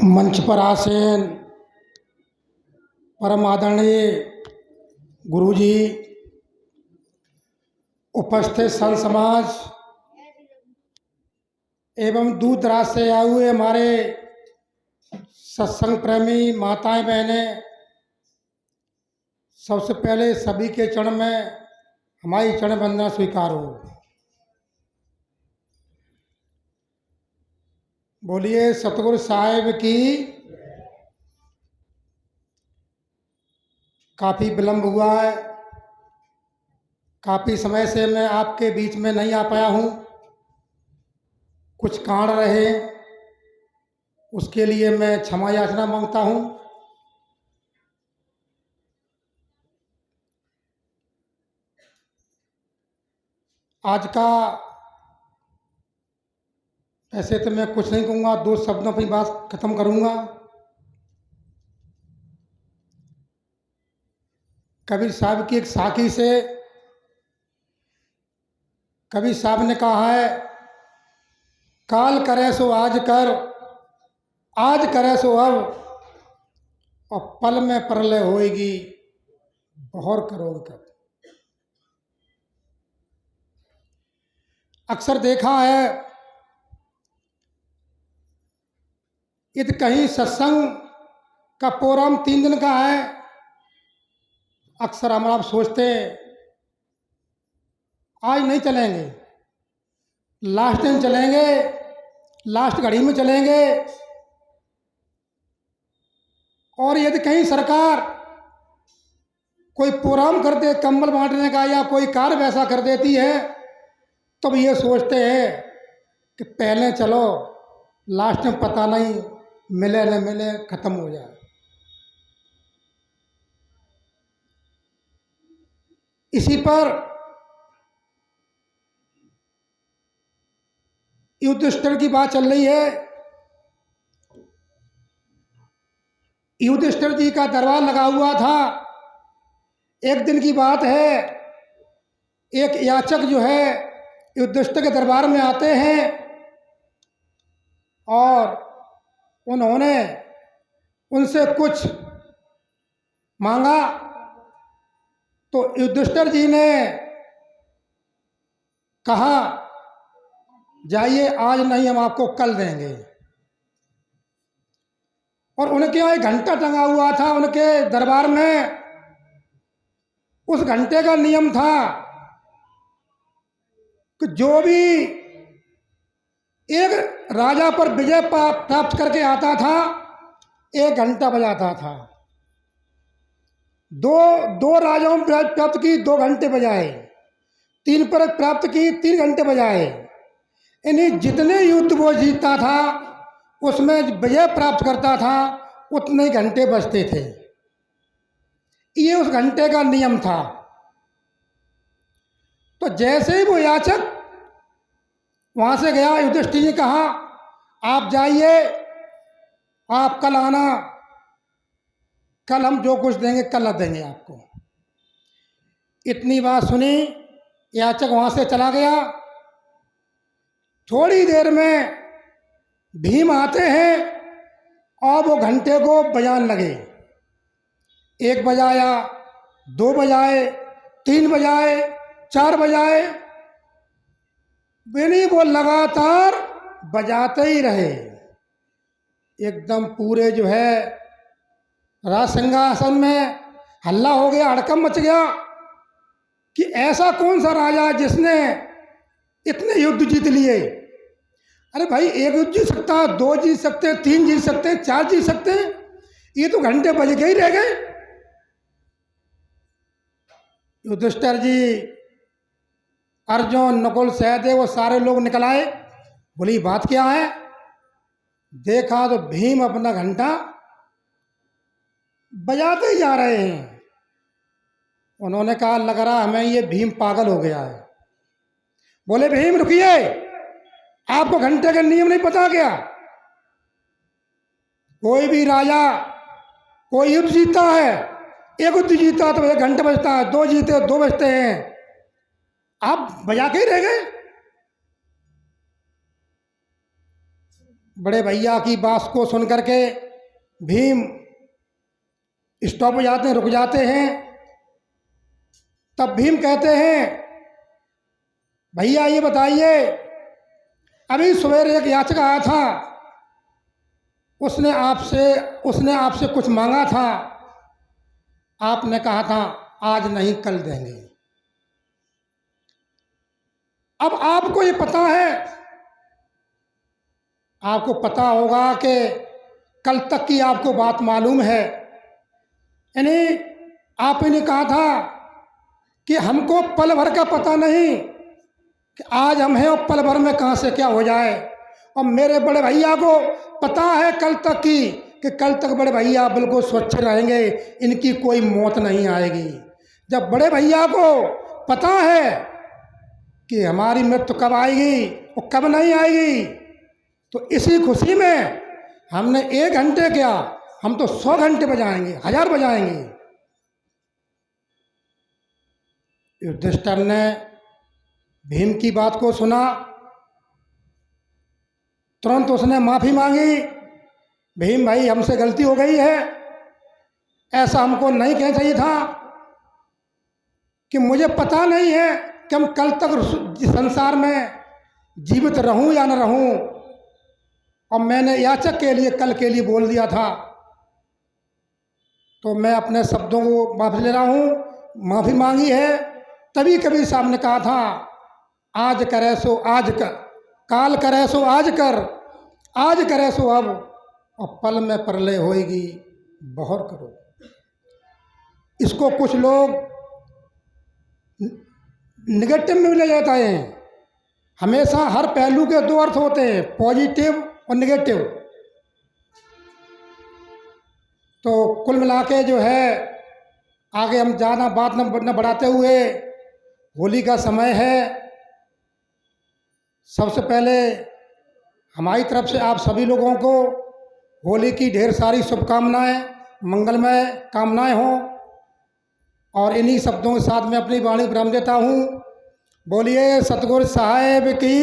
मंच पर आसीन परम आदरणीय गुरुजी, उपस्थित संत समाज एवं दूर दराज से आए हुए हमारे सत्संग प्रेमी माताएं बहनें, सबसे पहले सभी के चरण में हमारी चरण वंदना स्वीकार हो। बोलिए सतगुरु साहिब की। काफ़ी विलम्ब हुआ है, काफ़ी समय से मैं आपके बीच में नहीं आ पाया हूँ। कुछ कारण रहे, उसके लिए मैं क्षमा याचना मांगता हूँ। आज का ऐसे तो मैं कुछ नहीं कहूँगा, दो शब्दों अपनी बात खत्म करूँगा। कबीर साहब की एक साखी से कबीर साहब ने कहा है, काल करे सो आज कर, आज करे सो अब, और पल में प्रलय होएगी, बहुर करोगे कब। अक्सर देखा है, यदि कहीं सत्संग का प्रोग्राम 3 दिन का है, अक्सर हम आप सोचते हैं आज नहीं चलेंगे, लास्ट दिन चलेंगे, लास्ट घड़ी में चलेंगे। और यदि कहीं सरकार कोई प्रोग्राम कर दे कंबल बांटने का या कोई कार्य वैसा कर देती है, तब तो ये सोचते हैं कि पहले चलो, लास्ट में पता नहीं मिले न मिले, खत्म हो जाए। इसी पर युधिष्ठिर की बात चल रही है। युधिष्ठिर जी का दरबार लगा हुआ था। एक दिन की बात है, एक याचक जो है युधिष्ठिर के दरबार में आते हैं और उन्होंने उनसे कुछ मांगा। तो युधिष्ठिर जी ने कहा, जाइए, आज नहीं, हम आपको कल देंगे। और उनके यहाँ एक घंटा टंगा हुआ था उनके दरबार में। उस घंटे का नियम था कि जो भी एक राजा पर विजय प्राप्त करके आता था, 1 घंटा बजाता था। दो राजाओं ने प्राप्त की, 2 घंटे बजाए। 3 पर प्राप्त की, 3 घंटे बजाए। यानी जितने युद्ध वो जीतता था, उसमें विजय प्राप्त करता था, उतने घंटे बजते थे। ये उस घंटे का नियम था। तो जैसे ही वो याचक वहां से गया, युधिष्ठिर ने कहा, आप जाइए, आप कल आना, कल हम जो कुछ देंगे कल देंगे आपको। इतनी बात सुनी, याचक वहां से चला गया। थोड़ी देर में भीम आते हैं और वो घंटे को बजाने लगे। 1 बजाया, 2 बजाए, 3 बजाए, 4 बजाए, बिनी वो लगातार बजाते ही रहे। एकदम पूरे जो है राज सिंहासन में हल्ला हो गया, हड़कंप मच गया कि ऐसा कौन सा राजा है जिसने इतने युद्ध जीत लिए। अरे भाई, 1 युद्ध जीत सकता है, 2 जीत सकते हैं, 3 जीत सकते हैं, 4 जीत सकते हैं, ये तो घंटे बज गए ही रह गए। युधिष्ठिर जी, अर्जुन, नकुल, सहदेव, वो सारे लोग निकल आए। बोली बात क्या है। देखा तो भीम अपना घंटा बजाते ही जा रहे हैं। उन्होंने कहा, लग रहा हमें ये भीम पागल हो गया है। बोले भीम रुकिए, आपको घंटे का नियम नहीं पता क्या। कोई भी राजा कोई युद्ध जीतता है, 1 युद्ध जीता तो 1 घंटे बजता है, 2 जीते 2 बजते हैं, आप बजा के ही रह गए। बड़े भैया की बात को सुन करके भीम स्टॉप हो जाते हैं, रुक जाते हैं। तब भीम कहते हैं, भैया ये बताइए, अभी सवेरे एक याचक आया था, उसने आपसे कुछ मांगा था, आपने कहा था आज नहीं कल देंगे। अब आपको ये पता है, आपको पता होगा कि कल तक की आपको बात मालूम है, यानी आपने कहा था कि हमको पल भर का पता नहीं कि आज हम हैं और पल भर में कहाँ से क्या हो जाए। और मेरे बड़े भैया को पता है कल तक की, कि कल तक बड़े भैया बिल्कुल स्वच्छ रहेंगे, इनकी कोई मौत नहीं आएगी। जब बड़े भैया को पता है कि हमारी मृत्यु कब आएगी और कब नहीं आएगी, तो इसी खुशी में हमने 1 घंटे क्या, हम तो 100 घंटे बजाएंगे, 1000 बजाएंगे। युधिष्ठिर ने भीम की बात को सुना, तुरंत उसने माफ़ी मांगी, भीम भाई हमसे गलती हो गई है, ऐसा हमको नहीं कहना चाहिए था, कि मुझे पता नहीं है कि हम कल तक संसार में जीवित रहूं या न रहूं, और मैंने याचक के लिए कल के लिए बोल दिया था, तो मैं अपने शब्दों को माफ़ी ले रहा हूँ, माफ़ी मांगी है। तभी कबीर साहब ने कहा था, आज करे सो आज कर, काल करे सो आज कर, आज करे सो अब, और पल में प्रलय होएगी बहुर करो। इसको कुछ लोग निगेटिव में ले जाता है। हमेशा हर पहलू के 2 अर्थ होते हैं, पॉजिटिव और निगेटिव। तो कुल मिला के जो है, आगे हम ज़्यादा बात न बढ़ाते हुए, होली का समय है, सबसे पहले हमारी तरफ से आप सभी लोगों को होली की ढेर सारी शुभकामनाएं, मंगलमय कामनाएं हों। और इन्हीं शब्दों के साथ मैं अपनी वाणी विराम देता हूँ। बोलिए सतगुरु साहिब की